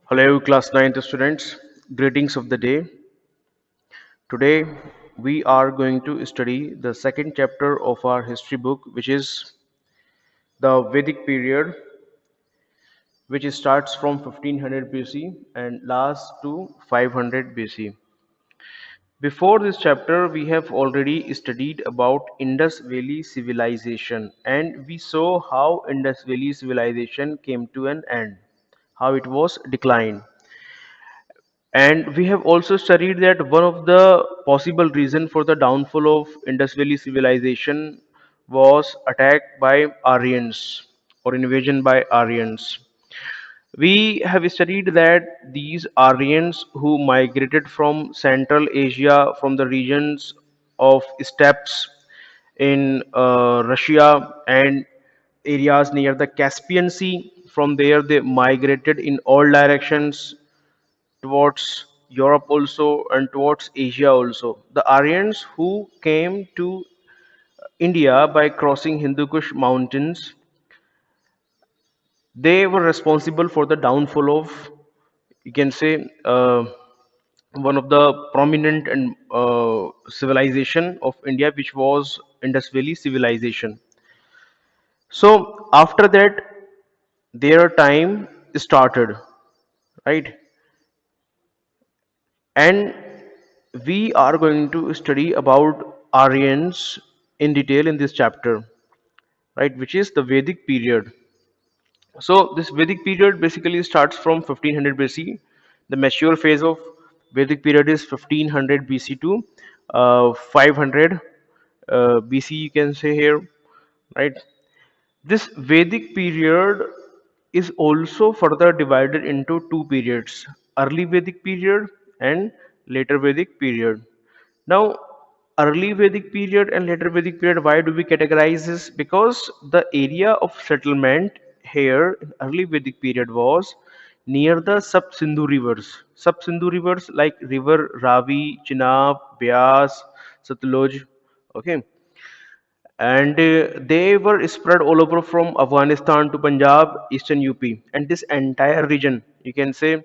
Hello, class 9th students. Greetings of the day. Today, we are going to study the second chapter of our history book, which is the Vedic period, which starts from 1500 BC and lasts to 500 BC. Before this chapter, we have already studied about Indus Valley civilization, and we saw how Indus Valley civilization came to an end, how it was declined. And we have also studied that one of the possible reason for the downfall of Indus Valley civilization was attack by Aryans or invasion by Aryans. We have studied that these Aryans who migrated from Central Asia from the regions of steppes in Russia and areas near the Caspian Sea. From there, they migrated in all directions towards Europe also and towards Asia also. The Aryans who came to India by crossing Hindu Kush mountains, they were responsible for the downfall of, you can say, one of the prominent and civilization of India, which was Indus Valley civilization. So after that, their time started, right? And we are going to study about Aryans in detail in this chapter, right, which is the Vedic period. So this Vedic period basically starts from 1500 BC. The mature phase of Vedic period is 1500 BC to 500 BC, you can say here, right? This Vedic period is also further divided into two periods: early Vedic period and later Vedic period. Now, early Vedic period and later Vedic period, why do we categorize this? Because the area of settlement here in early Vedic period was near the sub-Sindhu rivers. Sub-Sindhu rivers like river Ravi, Chenab, Beas, Satluj, okay, and they were spread all over from Afghanistan to Punjab, eastern UP, and this entire region, you can say,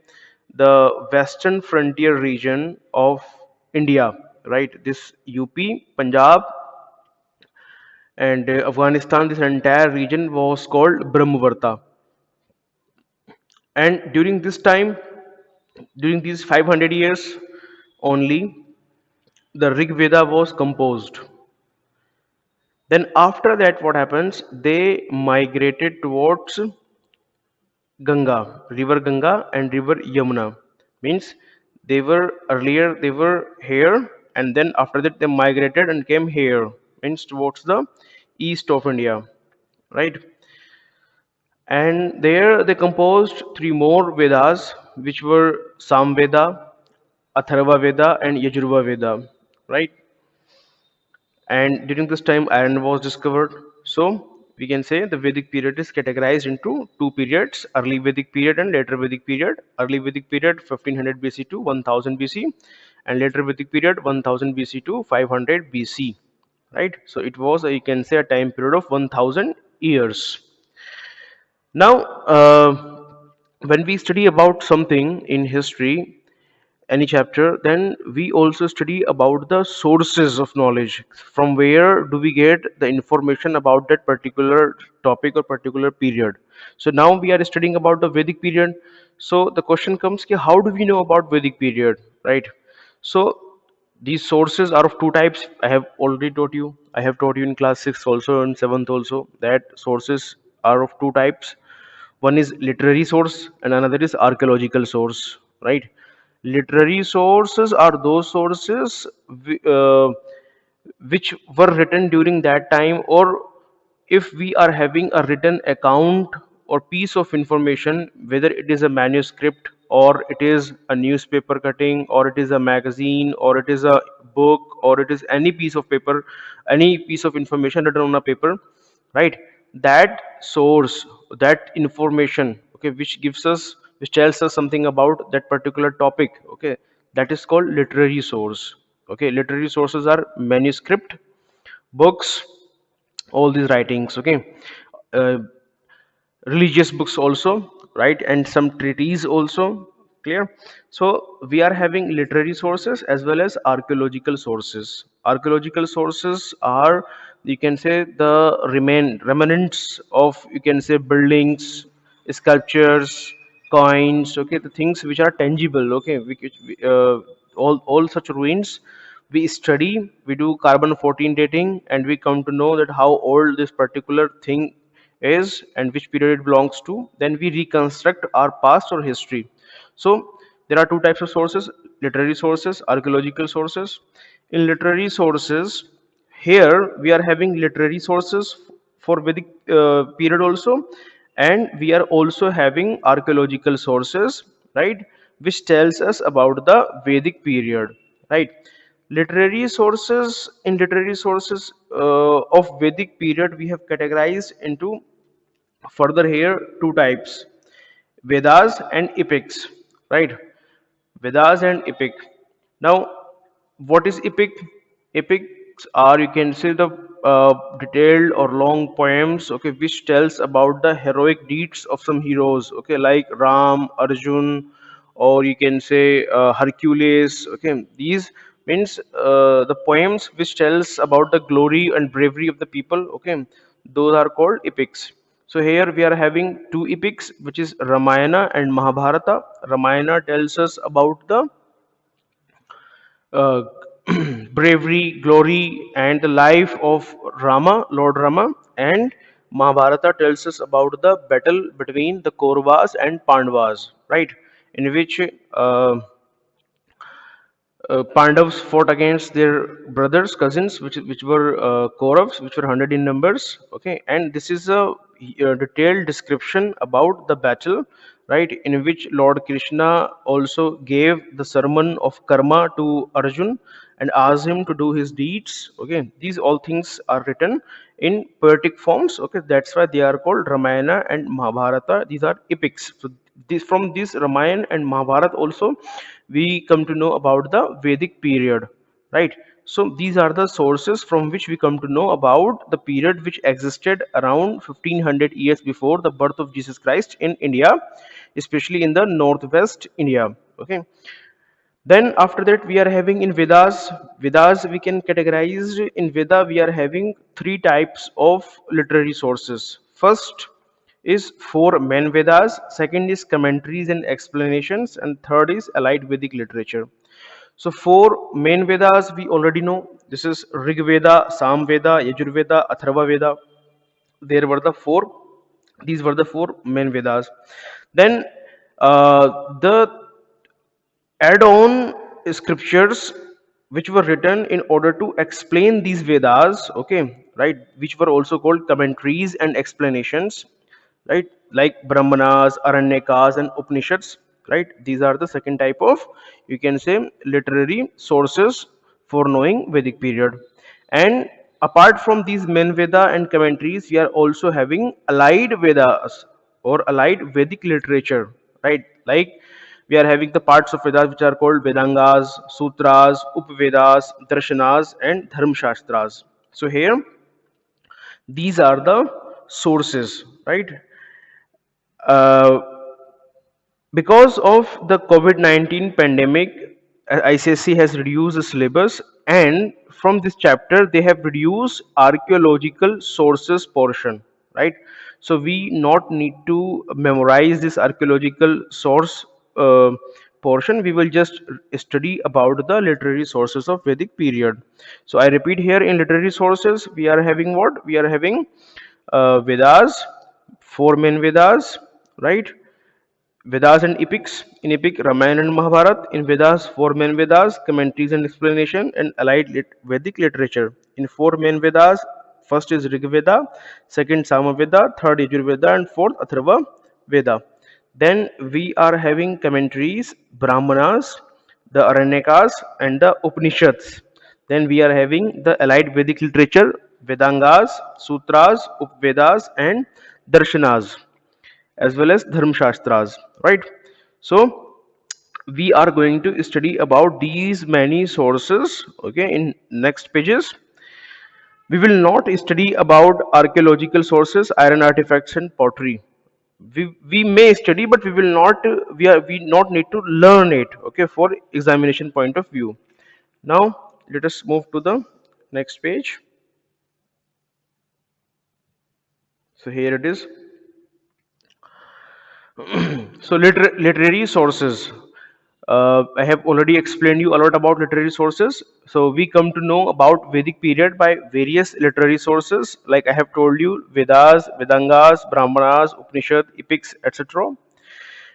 the western frontier region of India, right? This UP, Punjab, and Afghanistan, this entire region was called Brahmavarta. And during this time, during these 500 years only, the Rig Veda was composed. Then after that, what happens? They migrated towards Ganga and river Yamuna. Means they were here, and then after that they migrated and came here. Means towards the east of India, right? And there they composed three more Vedas, which were Samveda, Atharva Veda, and Yajurva Veda, right? And during this time iron was discovered. So we can say the Vedic period is categorized into two periods: early Vedic period and later Vedic period. Early Vedic period 1500 BC to 1000 BC, and later Vedic period 1000 BC to 500 BC, right? So it was you can say a time period of 1000 years. Now when we study about something in history, any chapter, then we also study about the sources of knowledge. From where do we get the information about that particular topic or particular period? So now we are studying about the Vedic period. So the question comes, ki, how do we know about Vedic period, right? So these sources are of two types. I have already taught you. I have taught you in class 6 also and 7th also that sources are of two types. One is literary source and another is archaeological source, right? Literary sources are those sources which were written during that time, or if we are having a written account or piece of information, whether it is a manuscript or it is a newspaper cutting or it is a magazine or it is a book or it is any piece of paper, any piece of information written on a paper, right? That source, that information, okay, which tells us something about that particular topic, okay, that is called literary source. Okay, literary sources are manuscript, books, all these writings, okay, uh, religious books also, right, and some treaties also, Clear? So we are having literary sources as well as archaeological sources. Archaeological sources are, you can say, the remnants of, you can say, buildings, sculptures, coins, okay, the things which are tangible, okay, all such ruins we study, we do carbon 14 dating, and we come to know that how old this particular thing is and which period it belongs to. Then we reconstruct our past or history. So there are two types of sources: literary sources, archaeological sources. In literary sources, here we are having literary sources for Vedic period also, and we are also having archaeological sources, right, which tells us about the Vedic period, right. Literary sources, in literary sources of Vedic period, we have categorized into further here two types: Vedas and epics, right? Vedas and epic. Now, what is epic? Epics are, you can say, the detailed or long poems, okay, which tells about the heroic deeds of some heroes, okay, like Ram, Arjun, or you can say Hercules. Okay, these means the poems which tells about the glory and bravery of the people. Okay, those are called epics. So here we are having two epics, which is Ramayana and Mahabharata. Ramayana tells us about the uh, bravery, glory, and the life of Rama, Lord Rama, and Mahabharata tells us about the battle between the Kauravas and Pandavas, right? In which Pandavas fought against their brothers, cousins, which were Kauravas, which were 100 in numbers. Okay, and this is a detailed description about the battle, right? In which Lord Krishna also gave the sermon of karma to Arjun and asked him to do his deeds. Okay, these all things are written in poetic forms. Okay, that's why they are called Ramayana and Mahabharata. These are epics. So this, from this Ramayana and Mahabharata also we come to know about the Vedic period, right? So these are the sources from which we come to know about the period which existed around 1500 years before the birth of Jesus Christ in India, especially in the northwest India. Okay, then after that we are having in Vedas. Vedas we can categorize in Veda. We are having three types of literary sources. First is four main Vedas. Second is commentaries and explanations, and third is allied Vedic literature. So four main Vedas we already know. This is Rig Veda, Sam Veda, Yajur Veda, Atharva Veda. There were the four. These were the four main Vedas. Then the add-on scriptures which were written in order to explain these Vedas, okay, right, which were also called commentaries and explanations, right, like Brahmanas, Aranyakas, and Upanishads, right. These are the second type of, you can say, literary sources for knowing Vedic period. And apart from these main Veda and commentaries, we are also having allied Vedas or allied Vedic literature, right? Like we are having the parts of Vedas which are called Vedangas, Sutras, Upvedas, Darshanas, and Dharmashastras. So here these are the sources, right? Uh, because of the COVID-19 pandemic, ICSE has reduced the syllabus, and from this chapter, they have reduced archaeological sources portion, right? So we not need to memorize this archaeological source portion. We will just study about the literary sources of Vedic period. So I repeat here, in literary sources, we are having what? We are having Vedas, four main Vedas, right? Vedas and epics. In epic, Ramayana and Mahabharata. In Vedas, four main Vedas, commentaries and explanation, and allied Vedic literature. In four main Vedas, first is Rig Veda, second Sama Veda, third Yajur Veda, and fourth Atharva Veda. Then we are having commentaries, Brahmanas, the Aranyakas, and the Upanishads. Then we are having the allied Vedic literature, Vedangas, Sutras, Upvedas, and Darshanas, as well as Dharmashastras, right? So we are going to study about these many sources, okay, in next pages. We will not study about archaeological sources, iron artifacts, and pottery. We may study, but we will not we not need to learn it, okay, for examination point of view. Now let us move to the next page. So here it is. So literary sources. I have already explained you a lot about literary sources. So we come to know about Vedic period by various literary sources. Like I have told you, Vedas, Vedangas, Brahmanas, Upanishad, epics, etc.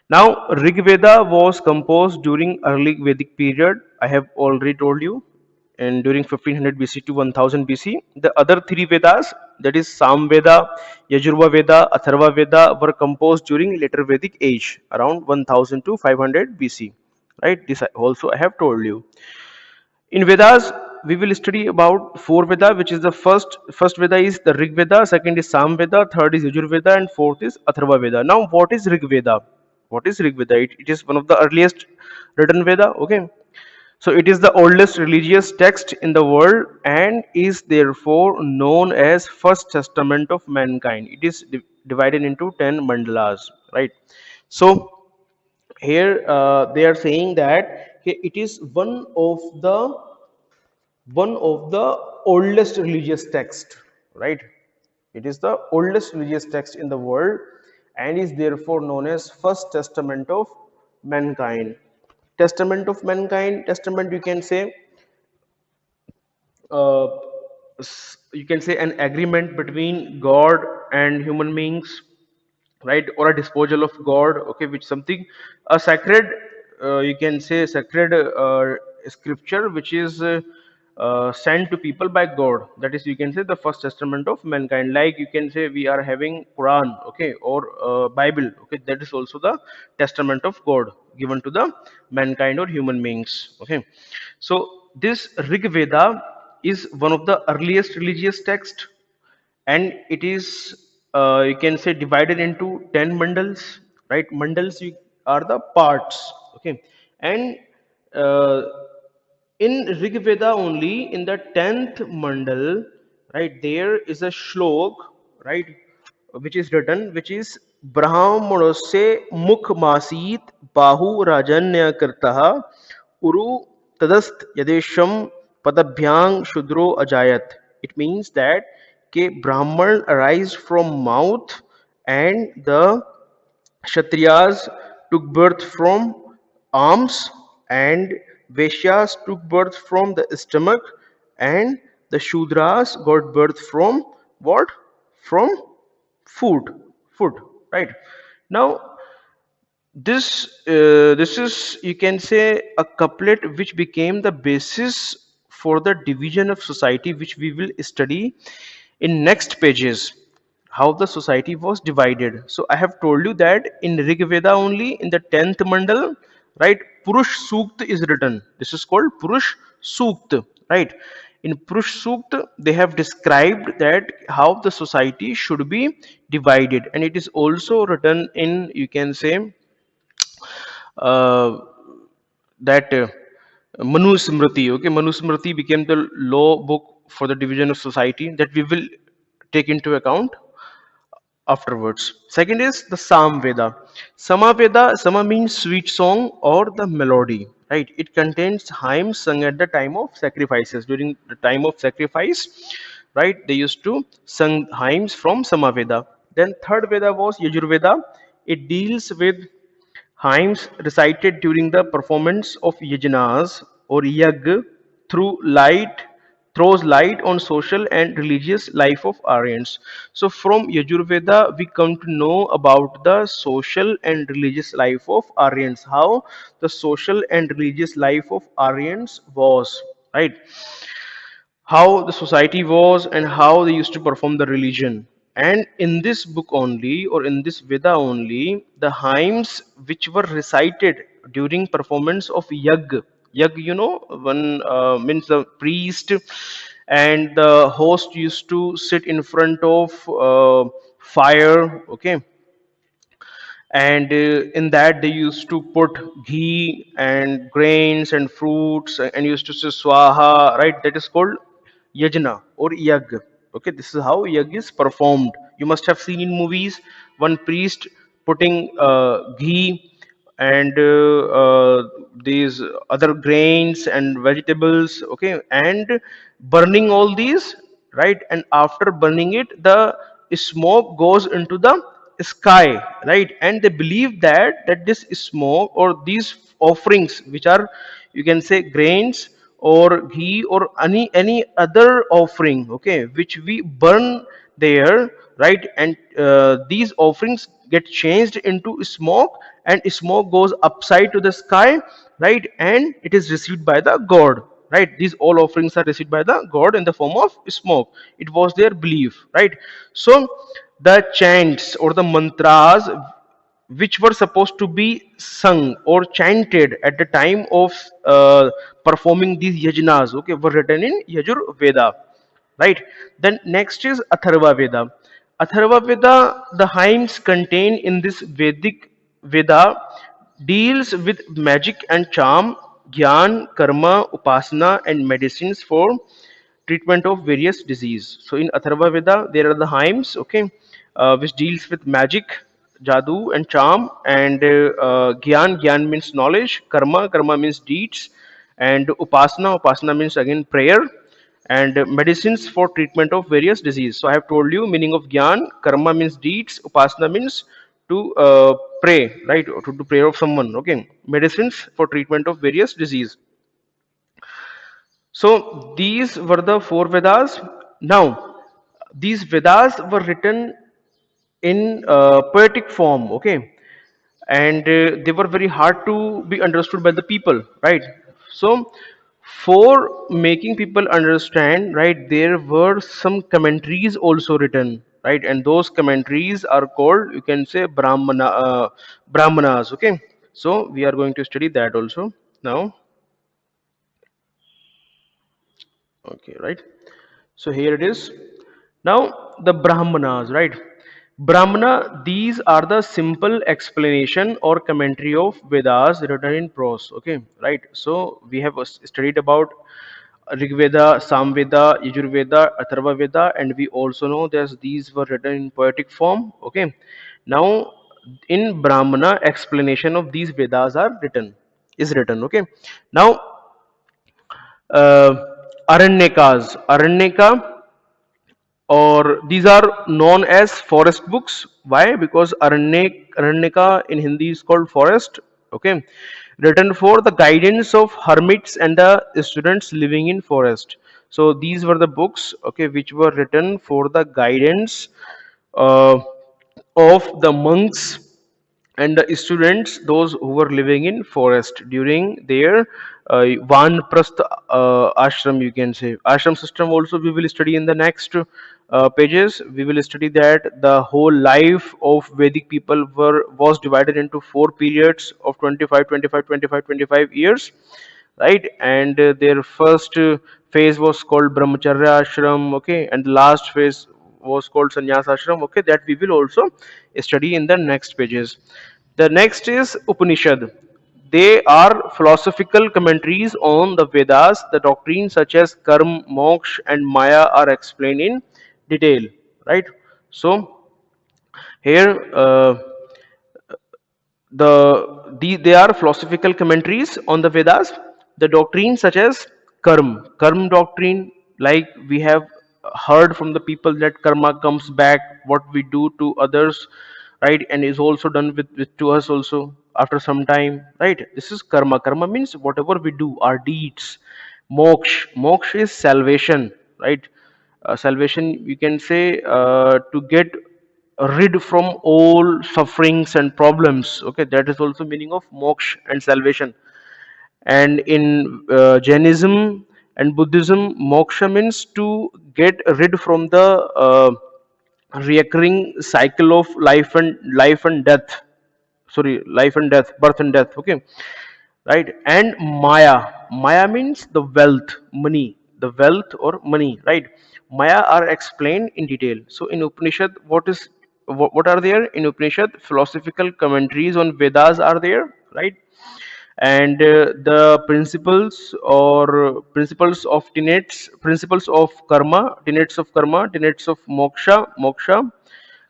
Now, Rig Veda was composed during early Vedic period. I have already told you, and during 1500 BC to 1000 BC. The other three Vedas, that is Sam Veda, Yajurva Veda, Atharva Veda, were composed during later Vedic age, around 1000 to 500 BC. Right? This also I have told you. In Vedas, we will study about four Veda, which is the first Veda is the Rig Veda, second is Sam Veda, third is Yajur Veda, and fourth is Atharva Veda. Now, what is Rig Veda? What is Rig Veda? It is one of the earliest written Veda. Okay, so it is the oldest religious text in the world and is therefore known as First Testament of mankind. It is divided into 10 mandalas, right? So here they are saying that it is one of the oldest religious text, right? It is the oldest religious text in the world and is therefore known as First Testament of mankind. Testament of mankind, testament, uh, you can say an agreement between God and human beings, right? Or a disposal of God, okay, which something a sacred, you can say sacred scripture which is sent to people by God. That is, you can say the First Testament of mankind. Like you can say we are having Quran, okay, or Bible, okay, that is also the testament of God given to the mankind or human beings, okay. So this Rig Veda is one of the earliest religious text, and it is you can say divided into 10 mandals, right? Mandals are the parts, okay. And uh, in Rig Veda only, in the 10th mandal, right, there is a shlok, right, which is written, which is brahmanose mukh masit bahu rajanya kartah uru tadast yadesham padabhyang shudro ajayat. It means that Brahman arise from mouth, and the Kshatriyas took birth from arms, and Vaishyas took birth from the stomach, and the Shudras got birth from what? From food. Food, right? Now, this is, you can say, a couplet which became the basis for the division of society, which we will study in next pages, how the society was divided. So I have told you that in Rig Veda only, in the 10th mandal, right, Purush Sukt is written. This is called Purush Sukt, right? In Purush Sukt, they have described that how the society should be divided, and it is also written in, you can say, uh, that Manu Smriti. Okay, Manu Smriti became the law book for the division of society that we will take into account afterwards. Second is the Sam Veda. Sama Veda, Sama means sweet song or the melody, right? It contains hymns sung at the time of sacrifices. During the time of sacrifice, right, they used to sing hymns from Sama Veda. Then third Veda was Yajurveda. It deals with hymns recited during the performance of yajnas or yag through light throws light on social and religious life of Aryans. So from Yajurveda we come to know about the social and religious life of Aryans, how the social and religious life of Aryans was, right? How the society was and how they used to perform the religion. And in this book only, or in this Veda only, the hymns which were recited during performance of yag, one means the priest and the host used to sit in front of fire, okay, and in that they used to put ghee and grains and fruits and used to say swaha, right? That is called yajna or yag. Okay, this is how yag is performed. You must have seen in movies one priest putting ghee and these other grains and vegetables, okay, and burning all these, right? And after burning it, the smoke goes into the sky, right? And they believe that this smoke or these offerings, which are, you can say, grains or ghee or any other offering, okay, which we burn there, right? And these offerings get changed into smoke, and smoke goes upside to the sky, right? And it is received by the god, right? These all offerings are received by the god in the form of smoke. It was their belief, right? So the chants or the mantras which were supposed to be sung or chanted at the time of performing these yajnas, okay, were written in Yajur Veda, right? Then next is Atharva Veda. Atharva Veda, the hymns contained in this Vedic Veda, deals with magic and charm, gyan, karma, upasana, and medicines for treatment of various disease. So in Atharva Veda, there are the hymns, okay, which deals with magic, jadoo, and charm. And gyan means knowledge, karma means deeds, and upasana means again prayer, and medicines for treatment of various disease. So I have told you meaning of gyan. Karma means deeds, upasana means to pray, right, or to do prayer of someone. Okay, medicines for treatment of various disease. So these were the four Vedas. Now, these Vedas were written in poetic form, okay, and they were very hard to be understood by the people, right? So, for making people understand, right, there were some commentaries also written, right, and those commentaries are called, you can say, Brahmanas, okay. So we are going to study that also now, okay, right. So here it is. Now the Brahmanas, right? Brahmana, these are the simple explanation or commentary of Vedas written in prose. Okay, right. So we have studied about Rig Veda, Samveda, Yajurveda, Atharva Veda, and we also know that these were written in poetic form. Okay. Now in Brahmana, explanation of these Vedas are written, is written. Okay. Now uh, Aranyaka, or these are known as forest books. Why? Because Aranyaka in Hindi is called forest. Okay, written for the guidance of hermits and the students living in forest. So these were the books, okay, which were written for the guidance uh, of the monks and the students, those who were living in forest during their vanprastha ashram, you can say. Ashram system also we will study in the next pages. We will study that the whole life of Vedic people was divided into four periods of 25, 25, 25, 25 years, right? And their first phase was called brahmacharya ashram, okay, and the last phase was called sannyas ashram, okay, that we will also study in the next pages. The next is Upanishad. They are philosophical commentaries on the Vedas. The doctrines such as karma, moksha, and maya are explained in detail, right? So here they are philosophical commentaries on the Vedas. The doctrines such as karma doctrine, like we have heard from the people that karma comes back, what we do to others, right, and is also done with to us also after some time, right? This is karma. Karma means whatever we do, our deeds. Moksha is salvation, right? Salvation, you can say, to get rid from all sufferings and problems, okay, that is also meaning of moksha and salvation. And in Jainism and Buddhism, moksha means to get rid from the recurring cycle of life and death, sorry, life and death, birth and death, okay, right? And maya means the wealth, money, the wealth or money, right? Maya are explained in detail. So in Upanishad, what are there in Upanishad? Philosophical commentaries on Vedas are there, right? And the principles of karma, tenets of moksha.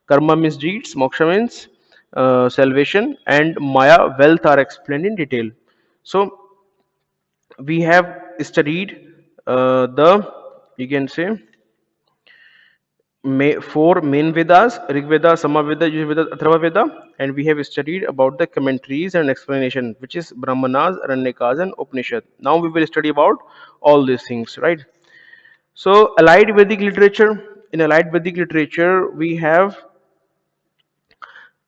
Karma means deeds, moksha means salvation, and Maya, wealth, are explained in detail. So we have studied the, you can say, four main Vedas: Rig Veda, Samaveda, Yajurveda, Atharva Veda, and we have studied about the commentaries and explanation, which is Brahmanas, Aranyakas, and Upanishad. Now we will study about all these things, right? So, allied Vedic literature. In allied Vedic literature, we have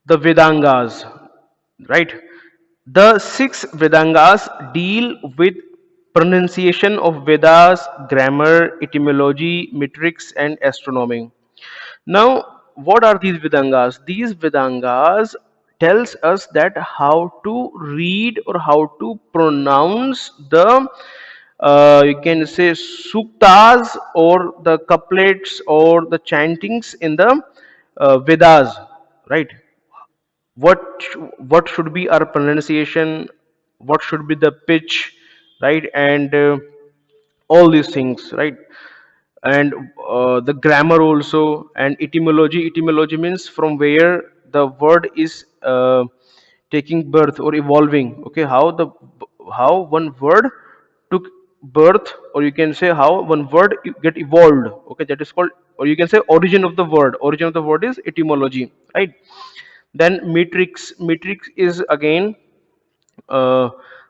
the Vedangas, right? The six Vedangas deal with pronunciation of Vedas, grammar, etymology, metrics, and astronomy. Now, what are these Vedangas? These Vedangas tells us that how to read or how to pronounce the, you can say, suktas or the couplets or the chantings in the Vedas, right? What should be our pronunciation, what should be the pitch, right? And all these things, right? And the grammar also, and etymology means from where the word is taking birth or evolving. Okay, how one word took birth, or you can say how one word get evolved. Okay, that is called, or you can say, origin of the word is etymology, right? Then metrics is again uh,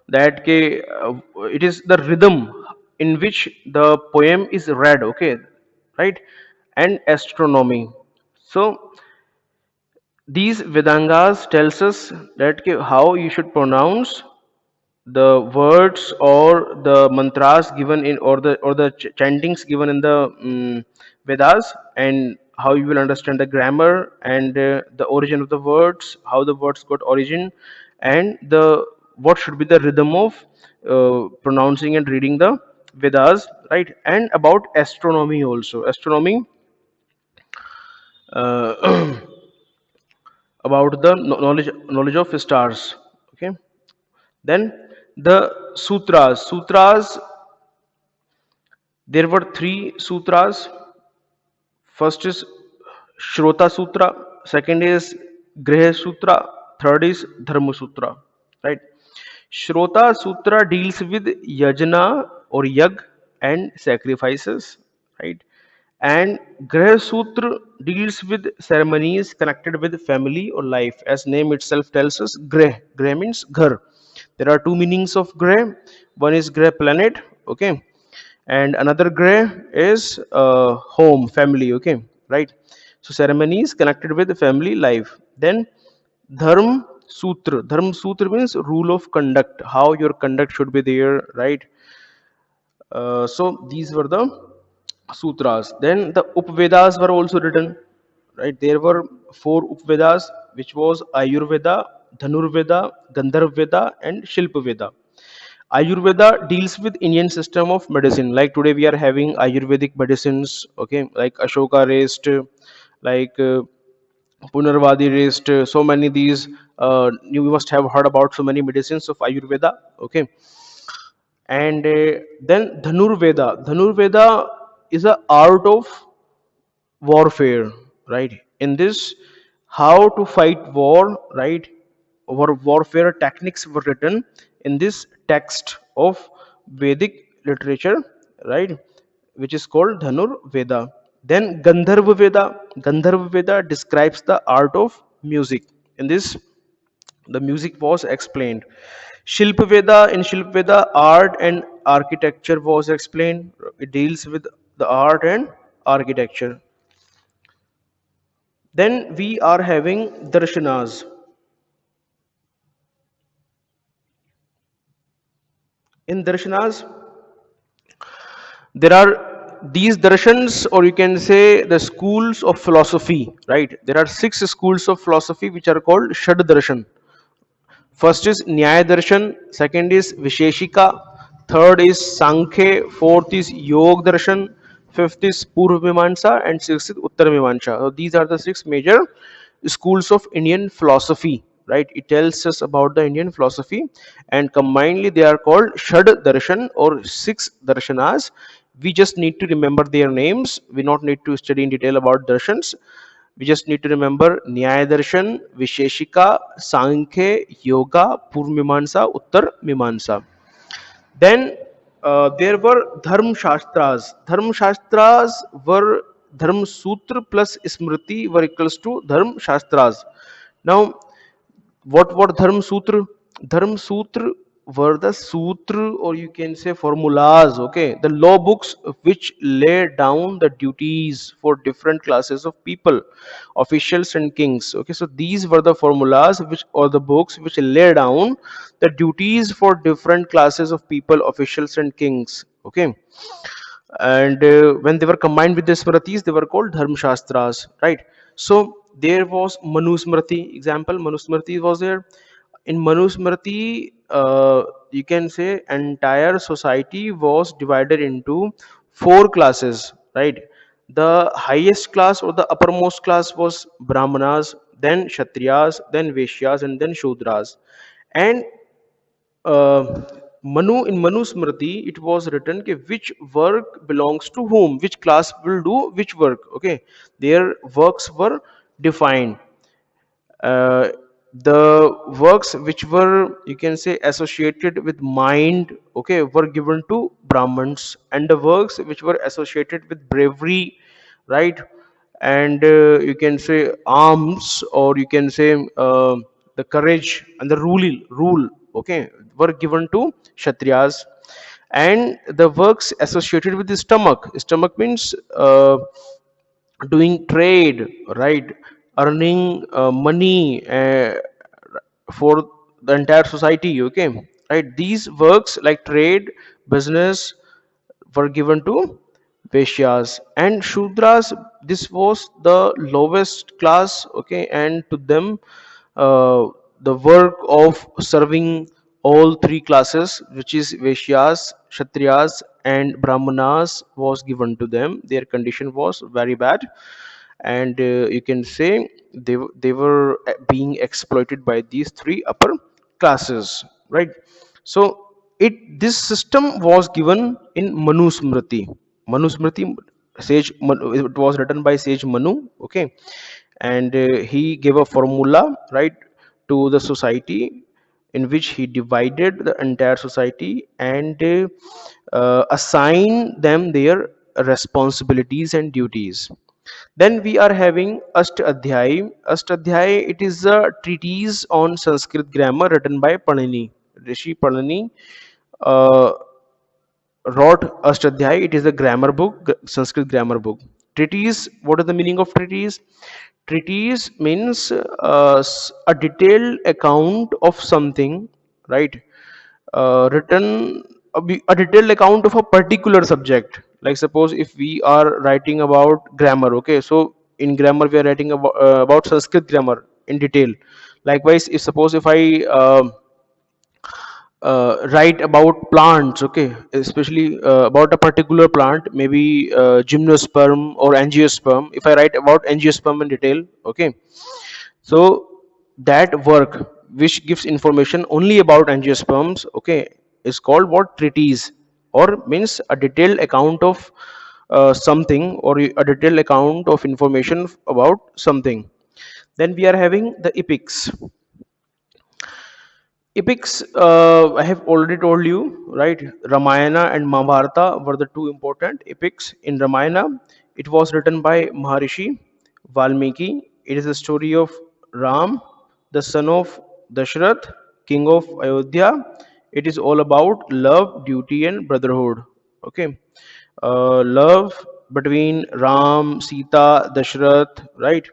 it is the rhythm in which the poem is read, okay, right? And astronomy. So these Vedangas tells us that how you should pronounce the words or the mantras given in, or the chantings given in the Vedas, and how you will understand the grammar and the origin of the words, how the words got origin, and the what should be the rhythm of pronouncing and reading the Vedas, right? And about astronomy also. Astronomy, uh, about the knowledge of stars, okay. Then the sutras, there were three sutras. First is Shrota Sutra, second is Griha Sutra, third is Dharma Sutra, right? Shrota Sutra deals with yajna or yag and sacrifices, right? And Griha Sutra deals with ceremonies connected with family or life. As name itself tells us, Greh. Greh means ghar. There are two meanings of Greh. One is Greh planet, okay, and another gray is home, family, okay, right? So ceremonies connected with family life. Then dharm sutra means rule of conduct, how your conduct should be there, right? So these were the sutras. Then the Upvedas were also written, right? There were four Upvedas, which was Ayurveda, Dhanurveda, Gandharvveda, and Shilpaveda. Ayurveda deals with Indian system of medicine. Like today we are having Ayurvedic medicines, okay, like Ashoka rest, like Punarvadi rest, so many these. You must have heard about so many medicines of Ayurveda, okay. And then Dhanurveda is a art of warfare, right? In this, how to fight war, right? Warfare techniques were written in this text of Vedic literature, right? Which is called Dhanur Veda. Then Gandharva Veda describes the art of music. In this, the music was explained. In Shilpa Veda, art and architecture was explained. It deals with the art and architecture. Then we are having darshanas. In darshanas, there are these darshans, or you can say the schools of philosophy, right? There are six schools of philosophy which are called Shad Darshan. First is Nyaya Darshan, second is Visheshika, third is Sankhya, fourth is Yog Darshan, fifth is Purva Mimamsa, and sixth is Uttar Mimamsa. So these are the six major schools of Indian philosophy, right? It tells us about the Indian philosophy, and combinedly they are called Shad Darshan or six Darshanas. We just need to remember their names. We not need to study in detail about darshans. We just need to remember Nyaya Darshan, Visheshika, Sankhya, Yoga, Purv Mimamsa, Uttar Mimamsa. Then there were Dharma Shastras. Dharma Shastras were Dharma Sutra plus Smriti were equals to Dharma Shastras. Now, what were Dharma Sutra? Dharma Sutra were the sutra, or you can say formulas, okay, the law books which lay down the duties for different classes of people, officials and kings. Okay, so these were the formulas which, or the books which lay down the duties for different classes of people, officials and kings. Okay, and when they were combined with the smritis, they were called dharma shastras, right? So there was manusmriti. Example, manusmriti was there. In manusmriti, you can say entire society was divided into four classes, right? The highest class or the uppermost class was brahmanas, then kshatriyas, then vaishyas, and then shudras. And Manu, in Manu Smriti, it was written कि which work belongs to whom, which class will do which work. Okay, their works were defined. Uh, the works which were, you can say, associated with mind, okay, were given to Brahmins, and the works which were associated with bravery, right, and you can say arms, or you can say the courage and the rule, okay, were given to kshatriyas. And the works associated with the stomach means doing trade, right, earning money for the entire society, okay, right. These works like trade, business, were given to Vaishyas. And Shudras, this was the lowest class, okay, and to them the work of serving all three classes, which is Vaishyas, Kshatriyas, and Brahmanas, was given to them. Their condition was very bad, and you can say they were being exploited by these three upper classes, right? So this system was given in Manusmriti. Manusmriti, sage it was written by sage Manu, okay, and he gave a formula, right, to the society, in which he divided the entire society and assigned them their responsibilities and duties. Then we are having Ashtadhyay. Ashtadhyay, it is a treatise on Sanskrit grammar written by Panini. Rishi Panini uh, wrote Ashtadhyay. It is a grammar book, Sanskrit grammar book. Treatise, what is the meaning of treatise? Treatise means a detailed account of something, right? Written a detailed account of a particular subject. Like suppose if we are writing about grammar, okay, so in grammar we are writing about Sanskrit grammar in detail. Likewise, if suppose if I write about plants, okay, especially about a particular plant, maybe gymnosperm or angiosperm. If I write about angiosperm in detail, okay, so that work which gives information only about angiosperms, okay, is called what? Treatise, or means a detailed account of something, or a detailed account of information about something. Then we are having the epics. Epics, I have already told you, right? Ramayana and Mahabharata were the two important epics. In Ramayana, it was written by Maharishi Valmiki. It is the story of Ram, the son of Dashrath, king of Ayodhya. It is all about love, duty, and brotherhood. Okay, love between Ram, Sita, Dashrath, right,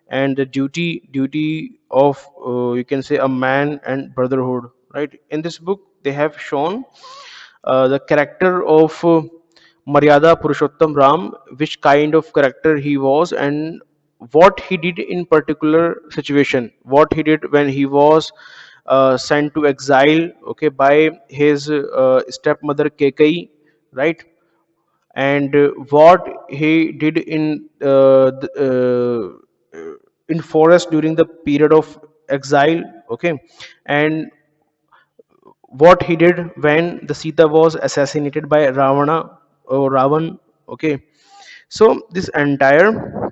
and the duty of you can say a man, and brotherhood, right. In this book, they have shown the character of Maryada Purushottam Ram, which kind of character he was, and what he did in particular situation, what he did when he was sent to exile, okay, by his stepmother Kekai, right, and what he did in forest during the period of exile, okay, and what he did when the Sita was assassinated by Ravana or Ravan, okay. So this entire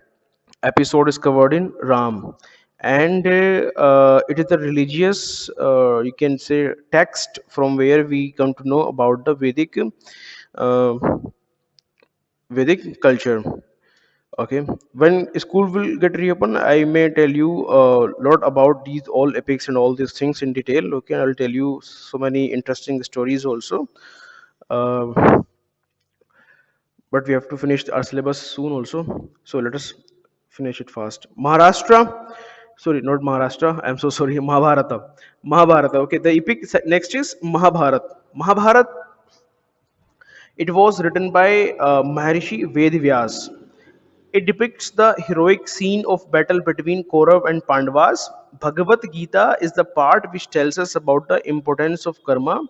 episode is covered in Ram, and it is a religious, you can say, text from where we come to know about the uh, Vedic culture. Okay, when school will get reopened, I may tell you a lot about these all epics and all these things in detail. Okay, I'll tell you so many interesting stories also. Uh, but we have to finish our syllabus soon also. So let us finish it fast. Maharashtra, sorry, not Maharashtra. I'm so sorry. Mahabharata. Mahabharata. Okay, the epic next is Mahabharat. Mahabharat. It was written by Maharishi Vedvyas. It depicts the heroic scene of battle between Kaurav and Pandavas. Bhagavad Gita is the part which tells us about the importance of karma.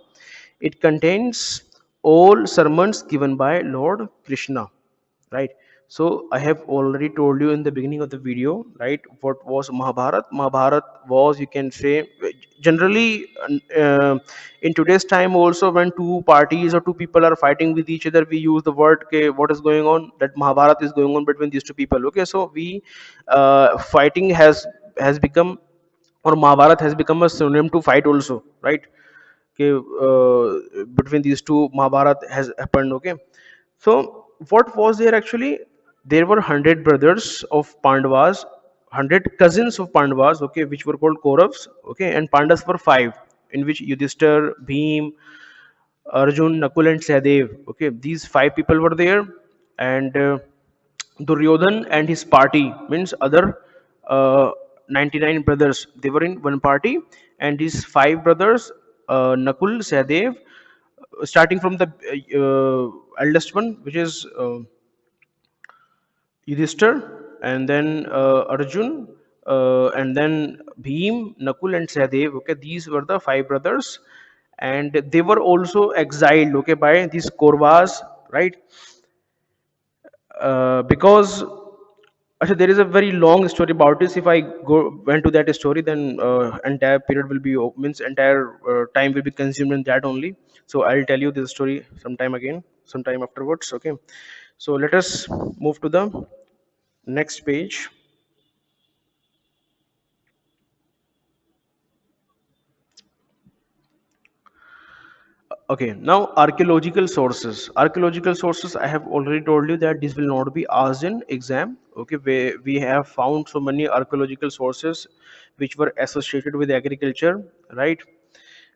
It contains all sermons given by Lord Krishna, right? So I have already told you in the beginning of the video, right, what was Mahabharat. Mahabharat was, you can say, generally, uh, in today's time also, when two parties or two people are fighting with each other, we use the word, okay, what is going on, that Mahabharat is going on between these two people. Okay, so we fighting has become, or Mahabharat has become a synonym to fight also, right? Okay, between these two, Mahabharat has happened. Okay, so what was there actually? There were 100 brothers of Pandavas, 100 cousins of Pandavas, okay, which were called Kauravas, okay, and Pandavas were five, in which Yudhishthir, Bhim, Arjun, Nakul, and Sahadev. Okay, these five people were there, and Duryodhan and his party, means other 99 brothers. They were in one party, and these five brothers, Nakul, Sahadev, starting from the eldest one, which is Yudhishthir, and then Arjun, and then Bhim, Nakul, and Sahadev. Okay, these were the five brothers, and they were also exiled. Okay, by these Kauravas, right? Because actually, there is a very long story about this. If I go went to that story, then entire period will be means entire time will be consumed in that only. So I'll tell you this story sometime again, sometime afterwards. Okay. So let us move to the next page. Okay, now archaeological sources. Archaeological sources, I have already told you that this will not be asked in exam. Okay, we have found so many archaeological sources which were associated with agriculture, right?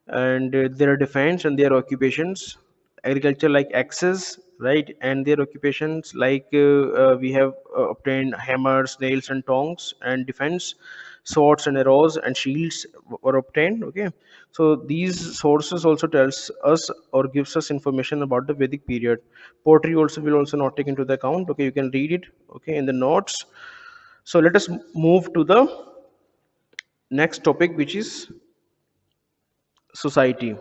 And their defense and their occupations. Agriculture like axes, right? And their occupations like we have obtained hammers, nails, and tongs, and defense swords and arrows and shields were obtained. Okay, so these sources also tells us or gives us information about the Vedic period. Pottery also will also not take into the account. Okay, you can read it, okay, in the notes. So let us move to the next topic, which is society.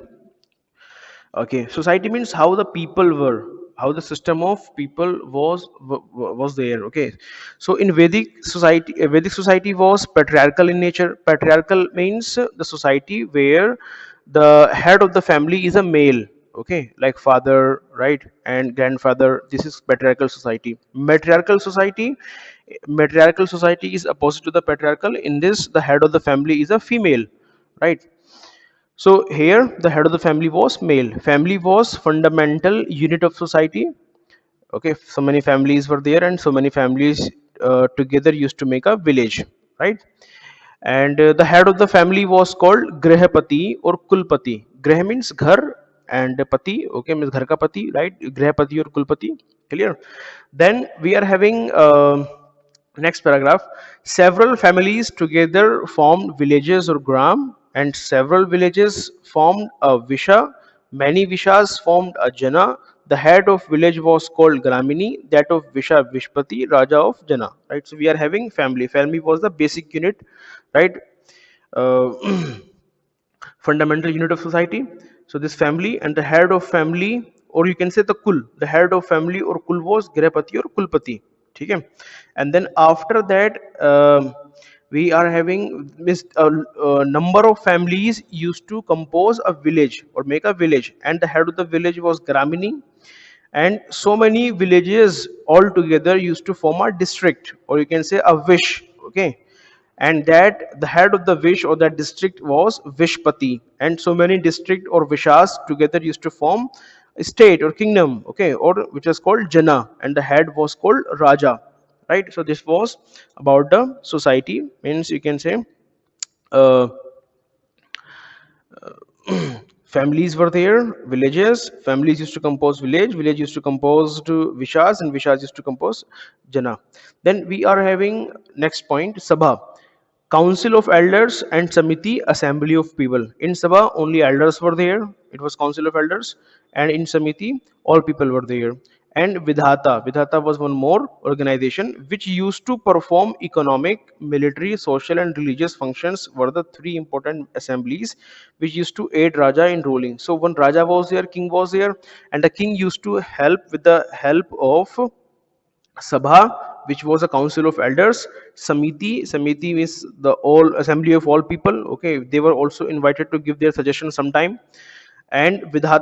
Okay, society means how the people were, how the system of people was there. Okay, so in Vedic society, Vedic society was patriarchal in nature. Patriarchal means the society where the head of the family is a male. Okay, like father, right, and grandfather. This is patriarchal society. Matriarchal society is opposite to the patriarchal. In this, the head of the family is a female, right? So here the head of the family was male. Family was fundamental unit of society. Okay, so many families were there, and so many families together used to make a village, right? And the head of the family was called Grihapati or Kulpati. Grih means ghar, and pati, okay, means ghar ka pati, right? Grihapati or Kulpati, clear? Then we are having next paragraph. Several families together formed villages or gram, and several villages formed a visha. Many vishas formed a jana. The head of village was called Gramini, that of Visha Vishpati, Raja of Jana. Right. So we are having family. Family was the basic unit, right? Uh, fundamental unit of society. So this family and the head of family, or you can say the kul, the head of family or kul was Grihapati or Kulpati. Okay, and then after that, we are having a number of families used to compose a village or make a village, and the head of the village was Gramini, and so many villages all together used to form a district, or you can say a wish. Okay, and that the head of the wish or that district was Vishpati, and so many district or vishas together used to form a state or kingdom. Okay, or which was called Jana, and the head was called Raja. Right. So this was about the society. Means you can say. Uh, Families were there, villages, families used to compose village used to compose to vishas, and vishas used to compose Jana. Then we are having next point, Sabha, council of elders, and Samiti, assembly of people. In Sabha only elders were there, it was council of elders, and in Samiti all people were there. And Vidhata was one more organization which used to perform economic, military, social, and religious functions. Were the three important assemblies which used to aid Raja in ruling. So when Raja was there, king was there, and the king used to help with the help of Sabha, which was a council of elders. Samiti is the all assembly of all people. Okay, they were also invited to give their suggestions sometime. And Vidhata